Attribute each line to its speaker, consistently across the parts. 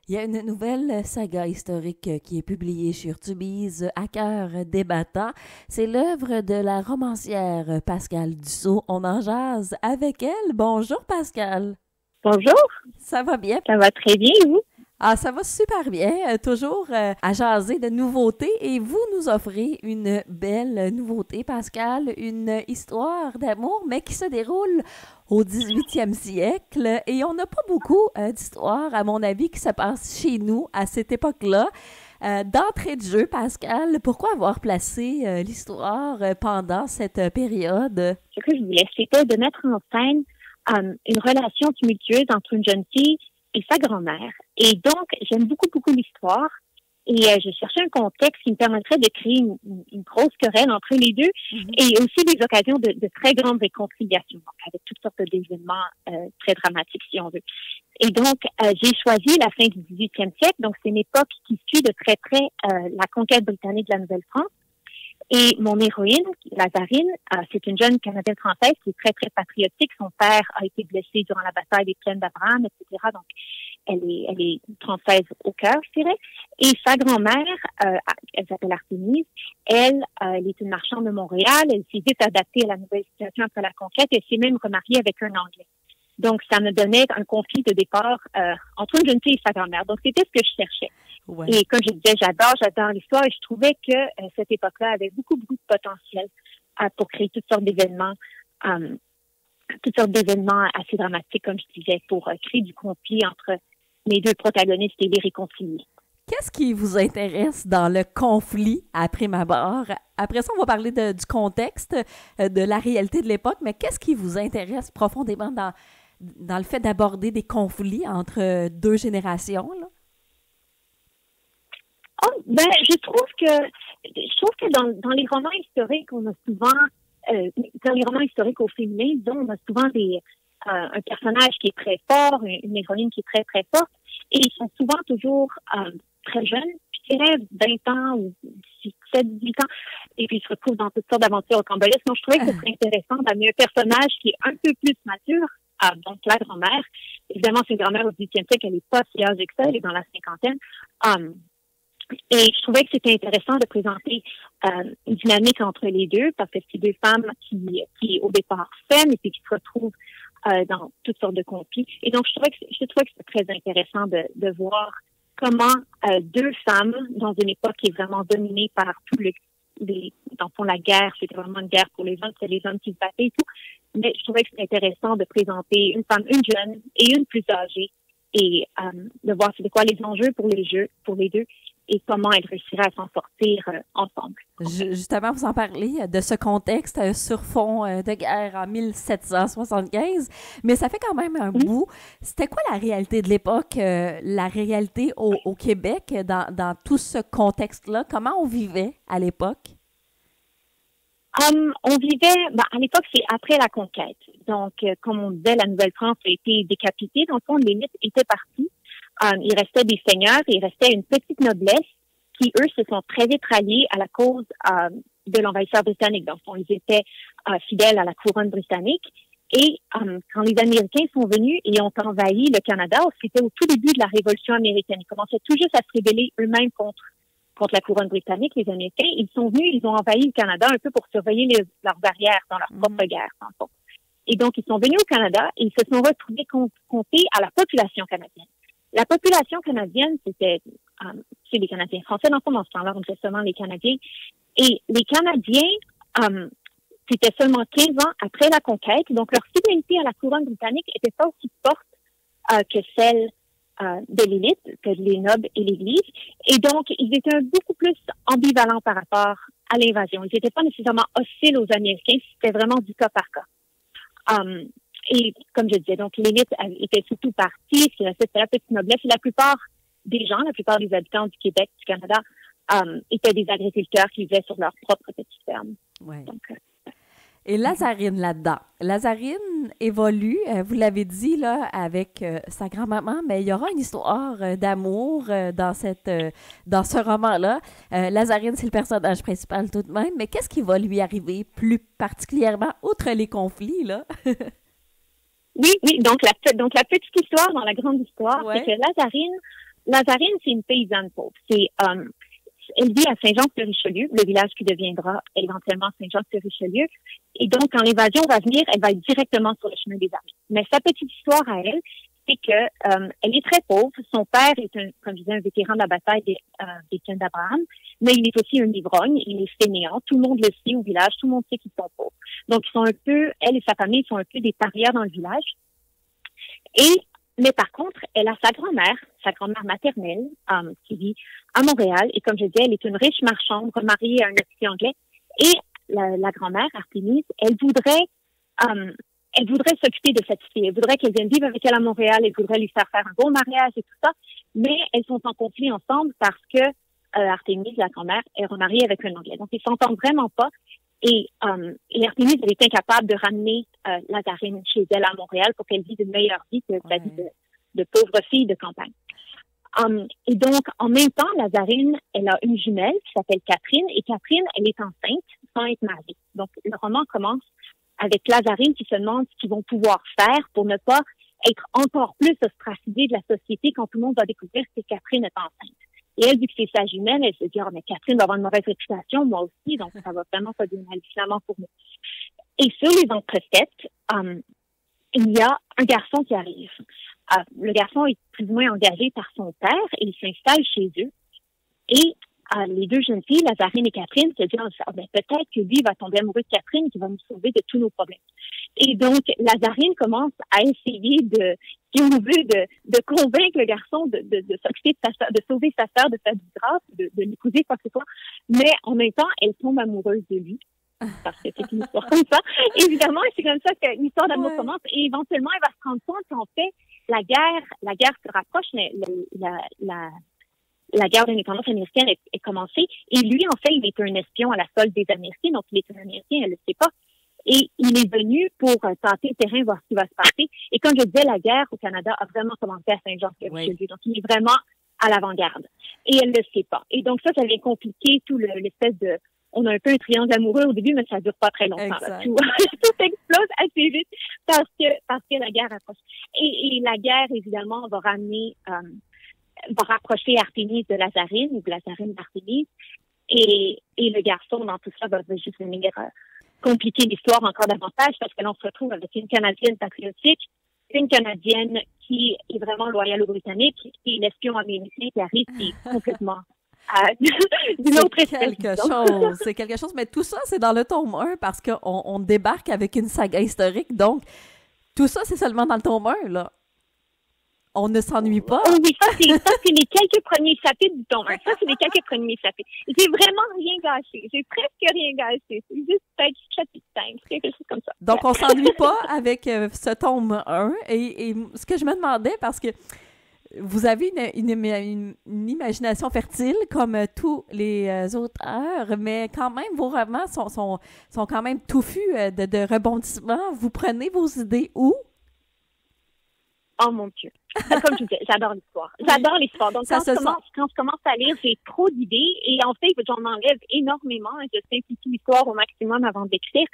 Speaker 1: Il y a une nouvelle saga historique qui est publiée sur Tubize, À cœur débattant. C'est l'œuvre de la romancière Pascale Dussault. On en jase avec elle. Bonjour Pascal.
Speaker 2: Bonjour,
Speaker 1: Ça va bien?
Speaker 2: ça va très bien, et vous?
Speaker 1: Ah, ça va super bien. Toujours à jaser de nouveautés. Et vous nous offrez une belle nouveauté, Pascal. Une histoire d'amour, mais qui se déroule au 18e siècle. Et on n'a pas beaucoup d'histoires, à mon avis, qui se passent chez nous à cette époque-là. D'entrée de jeu, Pascal, pourquoi avoir placé l'histoire pendant cette période?
Speaker 2: Ce que je voulais, c'était de mettre en scène une relation tumultueuse entre une jeune fille et sa grand-mère. Et donc, j'aime beaucoup, beaucoup l'histoire. Et je cherchais un contexte qui me permettrait de créer une grosse querelle entre les deux et aussi des occasions de très grandes réconciliations, donc avec toutes sortes d'événements très dramatiques, si on veut. Et donc, j'ai choisi la fin du 18e siècle. Donc, c'est une époque qui suit de très près la conquête britannique de la Nouvelle-France. Et mon héroïne, Lazarine, c'est une jeune Canadienne-Française qui est très, très patriotique. Son père a été blessé durant la bataille des Plaines d'Abraham, etc. Donc, elle est française au cœur, je dirais. Et sa grand-mère, elle s'appelle Artémise. Elle est une marchande de Montréal. Elle s'est vite adaptée à la nouvelle situation après la conquête. Elle s'est même remariée avec un Anglais. Donc, ça me donnait un conflit de départ entre une jeune fille et sa grand-mère. Donc, c'était ce que je cherchais.
Speaker 1: Ouais.
Speaker 2: Et comme je disais, j'adore l'histoire et je trouvais que cette époque-là avait beaucoup, beaucoup de potentiel pour créer toutes sortes d'événements assez dramatiques, comme je disais, pour créer du conflit entre les deux protagonistes et les réconcilier.
Speaker 1: Qu'est-ce qui vous intéresse dans le conflit à prime abord? Après ça, on va parler du contexte, de la réalité de l'époque, mais qu'est-ce qui vous intéresse profondément dans le fait d'aborder des conflits entre deux générations, là?
Speaker 2: Oh, ben, je trouve que dans les romans historiques, on a souvent, dans les romans historiques au féminin, disons, on a souvent un personnage qui est très fort, une héroïne qui est très, très forte, et ils sont souvent toujours très jeunes, je dirais 20 ans ou 17-18 ans, et puis ils se retrouvent dans toutes sortes d'aventures rocambolesques. Donc, je trouvais que ce serait intéressant d'amener un personnage qui est un peu plus mature, donc la grand-mère. Évidemment, c'est une grand-mère au 18e siècle, elle n'est pas si âgée que ça, elle est dans la cinquantaine. Et je trouvais que c'était intéressant de présenter une dynamique entre les deux, parce que c'est deux femmes qui au départ s'aiment et puis qui se retrouvent dans toutes sortes de conflits. Et donc, je trouvais que c'était très intéressant de voir comment deux femmes, dans une époque qui est vraiment dominée par dans le fond, la guerre, c'était vraiment une guerre pour les hommes, c'était les hommes qui se battaient et tout. Mais je trouvais que c'était intéressant de présenter une femme, une jeune et une plus âgée, et de voir c'était quoi les enjeux pour les deux, et comment elles réussiraient à s'en sortir ensemble.
Speaker 1: Justement, vous en parlez de ce contexte sur fond de guerre en 1775, mais ça fait quand même un bout. C'était quoi la réalité de l'époque, la réalité au Québec dans tout ce contexte-là? Comment on vivait à l'époque?
Speaker 2: On vivait, à l'époque, c'est après la conquête. Donc, comme on disait, la Nouvelle-France a été décapitée. Dans le fond, l'élite était partie. Il restait des seigneurs et il restait une petite noblesse qui, eux, se sont très vite ralliés à la cause de l'envahisseur britannique. Donc, ils étaient fidèles à la couronne britannique. Et quand les Américains sont venus et ont envahi le Canada, c'était au tout début de la Révolution américaine. Ils commençaient tout juste à se rébeller eux-mêmes contre la couronne britannique, les Américains. Ils sont venus, ils ont envahi le Canada un peu pour surveiller leurs arrières dans leur propre guerre, en fond. Et donc, ils sont venus au Canada et ils se sont retrouvés confrontés à la population canadienne. La population canadienne, c'est les Canadiens français, dans ce temps-là, on disait seulement les Canadiens. Et les Canadiens, c'était seulement 15 ans après la conquête, donc leur fidélité à la couronne britannique était pas aussi forte que celle de l'élite, que les nobles et l'Église. Et donc, ils étaient beaucoup plus ambivalents par rapport à l'invasion. Ils n'étaient pas nécessairement hostiles aux Américains, c'était vraiment du cas par cas. Et comme je disais, donc l'élite était surtout partie, ce qui restait, c'était la petite noblesse. Et la plupart des gens, la plupart des habitants du Québec, du Canada, étaient des agriculteurs qui vivaient sur leur propre petite ferme.
Speaker 1: Ouais.
Speaker 2: Donc,
Speaker 1: et Lazarine là-dedans. Lazarine évolue, vous l'avez dit, là, avec sa grand-maman, mais il y aura une histoire d'amour dans ce roman-là. Lazarine, c'est le personnage principal tout de même, mais qu'est-ce qui va lui arriver plus particulièrement, outre les conflits, là?
Speaker 2: Oui. Donc la petite histoire dans la grande histoire,
Speaker 1: Ouais.
Speaker 2: c'est que Lazarine Lazarine, c'est une paysanne pauvre. Elle vit à Saint-Jean-sur-Richelieu, le village qui deviendra éventuellement Saint-Jean-sur-Richelieu. Et donc, quand l'invasion va venir, elle va être directement sur le chemin des armées. Mais sa petite histoire à elle, c'est que elle est très pauvre. Son père est comme je disais, un vétéran de la bataille des Plaines d'Abraham, mais il est aussi un ivrogne, il est fainéant. Tout le monde le sait au village, tout le monde sait qu'ils sont pauvres. Donc, ils sont un peu, elle et sa famille sont un peu des parias dans le village. Mais par contre, elle a sa grand-mère maternelle, qui vit à Montréal. Et comme je disais, elle est une riche marchande mariée à un officier anglais. Et la grand-mère, Artémise, elle voudrait s'occuper de cette fille. Elle voudrait qu'elle vienne vivre avec elle à Montréal. Elle voudrait lui faire un beau mariage et tout ça. Mais elles sont en conflit ensemble parce que Artémise, la grand-mère, est remariée avec un Anglais. Donc, ils s'entendent vraiment pas. Et Artémise, elle est incapable de ramener Lazarine chez elle à Montréal pour qu'elle vive une meilleure vie que sa vie de pauvre fille de campagne. Et donc, en même temps, Lazarine, elle a une jumelle qui s'appelle Catherine. Et Catherine, elle est enceinte sans être mariée. Donc, le roman commence avec Lazarine qui se demande ce qu'ils vont pouvoir faire pour ne pas être encore plus ostracisée de la société quand tout le monde va découvrir que Catherine est enceinte. Et elle, vu que c'est sa jumelle, elle se dit, mais Catherine va avoir une mauvaise réputation, moi aussi, donc ça va vraiment pas donner finalement pour nous. Et sur les entrefaites, il y a un garçon qui arrive. Le garçon est plus ou moins engagé par son père et il s'installe chez eux. Et les deux jeunes filles, Lazarine et Catherine, se disent, peut-être que lui va tomber amoureux de Catherine qui va nous sauver de tous nos problèmes. Et donc, Lazarine commence à essayer de convaincre le garçon de s'occuper de sa sœur, de sauver sa sœur de sa disgrâce, de l'épouser, quoi que ce soit. Mais en même temps, elle tombe amoureuse de lui. Parce que c'est une histoire comme ça. Évidemment, c'est comme ça que l'histoire d'amour commence. Et éventuellement, elle va se rendre compte qu'en fait, la guerre se rapproche, mais la guerre d'indépendance américaine est commencée. Et lui, en fait, il est un espion à la solde des Américains. Donc, il est un Américain, elle ne le sait pas. Et il est venu pour tâter le terrain, voir ce qui va se passer. Et comme je disais, la guerre au Canada a vraiment commencé à Saint-Jean-sur-Richelieu. Donc, il est vraiment à l'avant-garde. Et elle ne le sait pas. Et donc, ça vient compliquer tout l'espèce de... On a un peu un triangle amoureux au début, mais ça dure pas très longtemps. Là. Tout explose assez vite parce que la guerre approche. Et la guerre, évidemment, va rapprocher Artémise de Lazarine, ou de Lazarine d'Artémise. Et le garçon, dans tout ça, va juste venir compliquer l'histoire encore davantage parce que l'on se retrouve avec une Canadienne patriotique, une Canadienne qui est vraiment loyale aux Britanniques, et l'espion américain qui arrive, qui est complètement d'une autre espèce.
Speaker 1: C'est quelque chose, mais tout ça, c'est dans le tome 1 parce qu'on débarque avec une saga historique, donc tout ça, c'est seulement dans le tome 1, là. On ne s'ennuie pas.
Speaker 2: Oh oui, ça, c'est les quelques premiers chapitres du tome 1. Ça, c'est les quelques premiers chapitres. J'ai vraiment rien gâché. J'ai presque rien gâché. C'est juste peut-être chapitre 5, quelque chose comme ça.
Speaker 1: Donc, on s'ennuie pas avec ce tome 1. Et ce que je me demandais, parce que vous avez une imagination fertile comme tous les auteurs, mais quand même, vos romans sont quand même touffus de rebondissements. Vous prenez vos idées où?
Speaker 2: Oh mon Dieu. Comme je disais, j'adore l'histoire. J'adore l'histoire. Donc, quand je commence à lire, j'ai trop d'idées et en fait, j'en enlève énormément et je simplifie l'histoire au maximum avant d'écrire.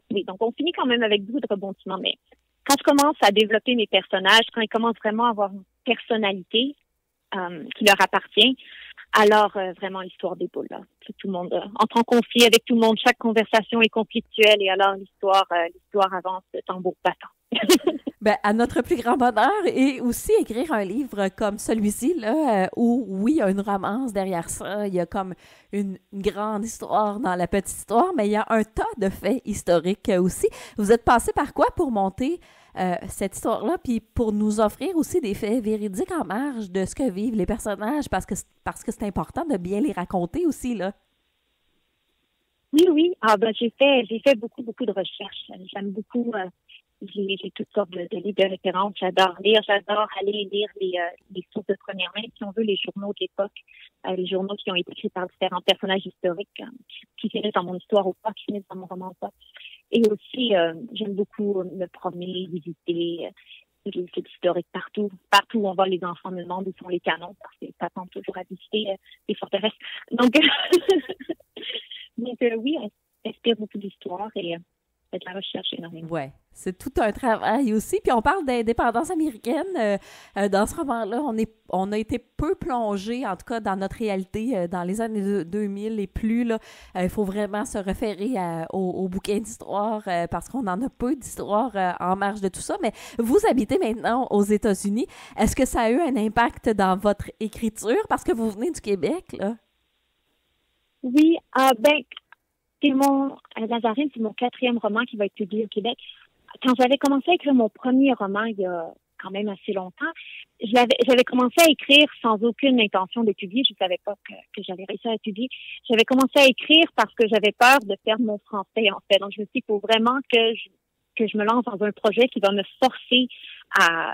Speaker 2: Oui, donc on finit quand même avec beaucoup de rebondissements, mais quand je commence à développer mes personnages, quand ils commencent vraiment à avoir une personnalité qui leur appartient, alors vraiment l'histoire déboule là. Tout le monde entre en conflit avec tout le monde, chaque conversation est conflictuelle et alors l'histoire avance tambour battant.
Speaker 1: Ben, à notre plus grand bonheur, et aussi écrire un livre comme celui-ci, là, où, oui, il y a une romance derrière ça, il y a comme une grande histoire dans la petite histoire, mais il y a un tas de faits historiques aussi. Vous êtes passé par quoi pour monter cette histoire-là, puis pour nous offrir aussi des faits véridiques en marge de ce que vivent les personnages, parce que c'est important de bien les raconter aussi, là.
Speaker 2: Oui. J'ai fait beaucoup de recherches. J'aime beaucoup... J'ai toutes sortes de livres de référence. J'adore lire. J'adore aller lire les sources de première main, si on veut, les journaux de l'époque, les journaux qui ont été écrits par différents personnages historiques qui finissent dans mon histoire ou pas, qui finissent dans mon roman ou pas. Et aussi, j'aime beaucoup me promener, visiter les sites historiques partout. Partout où on va, les enfants me demandent où sont les canons parce qu'ils s'attendent toujours à visiter les forteresses. Donc, oui, on inspire beaucoup d'histoires et fait de la recherche énormément.
Speaker 1: Ouais, c'est tout un travail aussi. Puis on parle d'indépendance américaine. Dans ce roman-là, on a été peu plongé, en tout cas dans notre réalité, dans les années 2000 et plus. Là, il faut vraiment se référer au bouquin d'histoire parce qu'on en a peu d'histoires en marge de tout ça. Mais vous habitez maintenant aux États-Unis. Est-ce que ça a eu un impact dans votre écriture parce que vous venez du Québec, là?
Speaker 2: Oui, Lazarine, c'est mon 4e roman qui va être publié au Québec. Quand j'avais commencé à écrire mon premier roman, il y a quand même assez longtemps, j'avais commencé à écrire sans aucune intention de publier. Je ne savais pas que j'allais réussir à publier. J'avais commencé à écrire parce que j'avais peur de perdre mon français, en fait. Donc, je me suis dit, il faut vraiment que je me lance dans un projet qui va me forcer à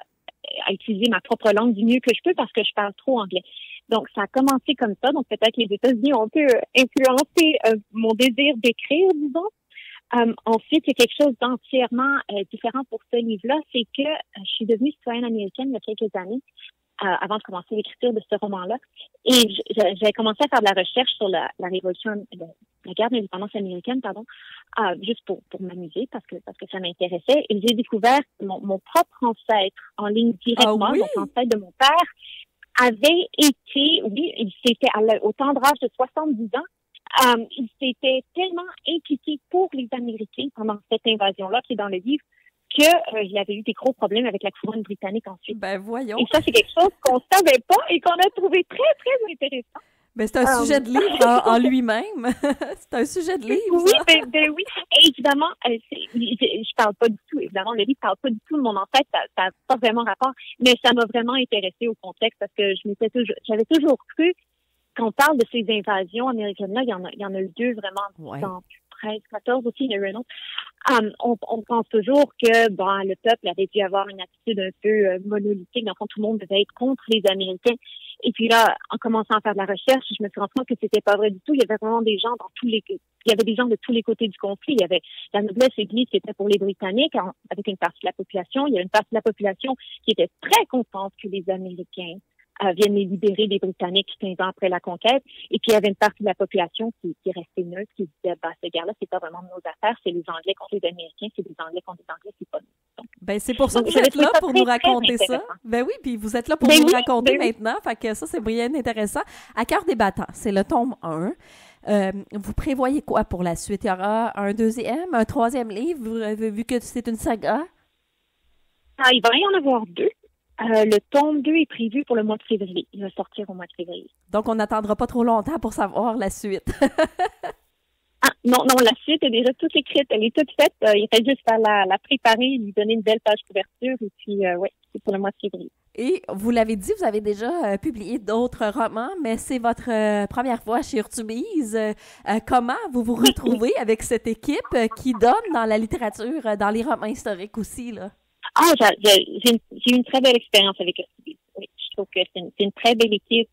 Speaker 2: utiliser ma propre langue du mieux que je peux parce que je parle trop anglais. Donc, ça a commencé comme ça. Donc, peut-être que les États-Unis ont un peu influencé mon désir d'écrire, disons. Ensuite, il y a quelque chose d'entièrement différent pour ce livre-là, c'est que je suis devenue citoyenne américaine il y a quelques années, avant de commencer l'écriture de ce roman-là. Et j'ai commencé à faire de la recherche sur la révolution, la guerre d'indépendance américaine, juste pour m'amuser, parce que ça m'intéressait. Et j'ai découvert mon propre ancêtre en ligne directement, donc l'ancêtre de mon père, avait été, il s'était au tendre âge de 70 ans, il s'était tellement impliqué pour les Américains pendant cette invasion-là, qui est dans le livre, qu'il avait eu des gros problèmes avec la couronne britannique ensuite.
Speaker 1: Ben voyons.
Speaker 2: Et ça, c'est quelque chose qu'on savait pas et qu'on a trouvé très, très intéressant.
Speaker 1: Ben, c'est un sujet de livre en lui-même. C'est un sujet de livre.
Speaker 2: Oui, oui. Et évidemment, je parle pas du tout. Évidemment, le livre parle pas du tout de mon ancêtre. Ça n'a pas vraiment rapport. Mais ça m'a vraiment intéressée au contexte parce que j'avais toujours cru qu'on parle de ces invasions américaines-là. Il y en a eu 2 vraiment dans 13, 14 aussi. Il y en a eu un autre. On pense toujours que le peuple avait dû avoir une attitude un peu monolithique. Donc, tout le monde devait être contre les Américains. Et puis là, en commençant à faire de la recherche, je me suis rendu compte que c'était pas vrai du tout. Il y avait vraiment des gens il y avait des gens de tous les côtés du conflit. Il y avait la noblesse église qui était pour les Britanniques, avec une partie de la population. Il y a une partie de la population qui était très contente que les Américains viennent les libérer des Britanniques 15 ans après la conquête. Et puis, il y avait une partie de la population qui restait neutre, qui disait, cette guerre-là, c'est pas vraiment de nos affaires, c'est les Anglais contre les Américains, c'est les Anglais contre les Anglais, c'est pas nous. Donc,
Speaker 1: c'est pour ça que vous êtes là pour nous raconter ça. Ben oui, puis vous êtes là pour nous raconter maintenant. Fait que ça, c'est bien intéressant. À cœur des battants, c'est le tome 1. Vous prévoyez quoi pour la suite? Il y aura un 2e, un 3e livre, vous avez vu que c'est une saga?
Speaker 2: Il va y en avoir 2. Le tome 2 est prévu pour le mois de février. Il va sortir au mois de février.
Speaker 1: Donc, on n'attendra pas trop longtemps pour savoir la suite.
Speaker 2: Non, la suite est déjà toute écrite. Elle est toute faite. Il fait juste à la préparer, lui donner une belle page couverture. Et puis, c'est pour le mois de février.
Speaker 1: Et vous l'avez dit, vous avez déjà publié d'autres romans, mais c'est votre première fois chez Urtubise. Comment vous vous retrouvez avec cette équipe qui donne dans la littérature, dans les romans historiques aussi, là?
Speaker 2: J'ai eu une très belle expérience avec Urtubise. Oui, je trouve que c'est une très belle équipe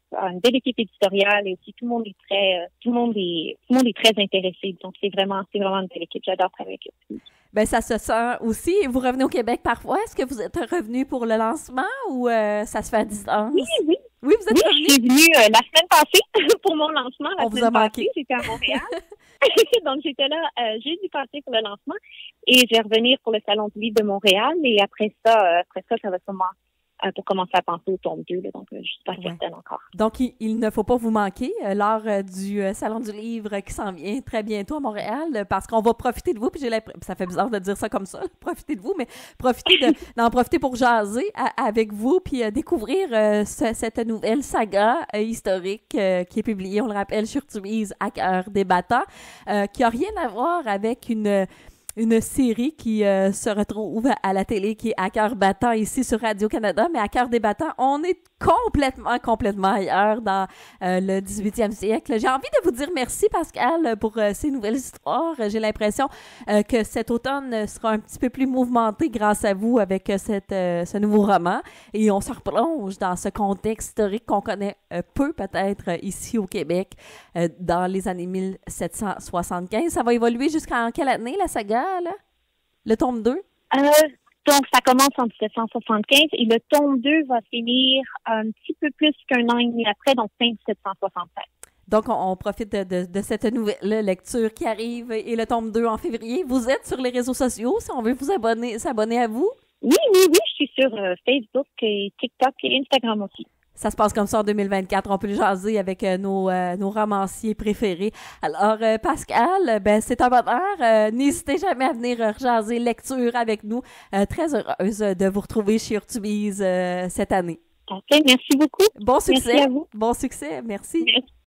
Speaker 2: éditoriale et aussi tout le monde est très intéressé. Donc c'est vraiment une belle équipe. J'adore travailler avec Urtubise.
Speaker 1: Ben ça se sent aussi. Vous revenez au Québec parfois. Est-ce que vous êtes revenu pour le lancement ou ça se fait à distance?
Speaker 2: Oui.
Speaker 1: Oui, vous êtes revenu?
Speaker 2: Je suis venue la semaine passée pour mon lancement.
Speaker 1: On vous a manqué.
Speaker 2: J'étais à Montréal. Donc, j'étais là jeudi passé pour le lancement et je vais revenir pour le Salon du livre de Montréal. Et après ça, ça va sûrement pour commencer à penser au tome 2. Là, donc, je suis pas certaine encore.
Speaker 1: Donc, il ne faut pas vous manquer lors du Salon du livre qui s'en vient très bientôt à Montréal parce qu'on va profiter de vous. Puis ça fait bizarre de dire ça comme ça, profiter de vous, mais d'en profiter pour jaser avec vous puis découvrir cette nouvelle saga historique qui est publiée, on le rappelle, sur Urtubise, À cœur des battants, qui n'a rien à voir avec une série qui se retrouve à la télé, qui est À cœur battant ici sur Radio-Canada, mais À cœur des battants, on est complètement ailleurs dans le 18e siècle. J'ai envie de vous dire merci, Pascale, pour ces nouvelles histoires. J'ai l'impression que cet automne sera un petit peu plus mouvementé grâce à vous avec ce nouveau roman. Et on se replonge dans ce contexte historique qu'on connaît peu peut-être ici au Québec dans les années 1775. Ça va évoluer jusqu'en quelle année, la saga? Là? Le tome 2?
Speaker 2: Donc, ça commence en 1775 et le tome 2 va finir un petit peu plus qu'un an et demi après, donc fin 1776.
Speaker 1: Donc, on profite de cette nouvelle lecture qui arrive et le tome 2 en février. Vous êtes sur les réseaux sociaux, si on veut s'abonner à vous?
Speaker 2: Oui, je suis sur Facebook et TikTok et Instagram aussi.
Speaker 1: Ça se passe comme ça en 2024. On peut le jaser avec nos romanciers préférés. Alors, Pascal, c'est un bonheur. N'hésitez jamais à venir jaser lecture avec nous. Très heureuse de vous retrouver chez Urtubise cette année.
Speaker 2: OK, merci beaucoup.
Speaker 1: Bon succès.
Speaker 2: Merci à vous.
Speaker 1: Bon succès. Merci.
Speaker 2: Merci.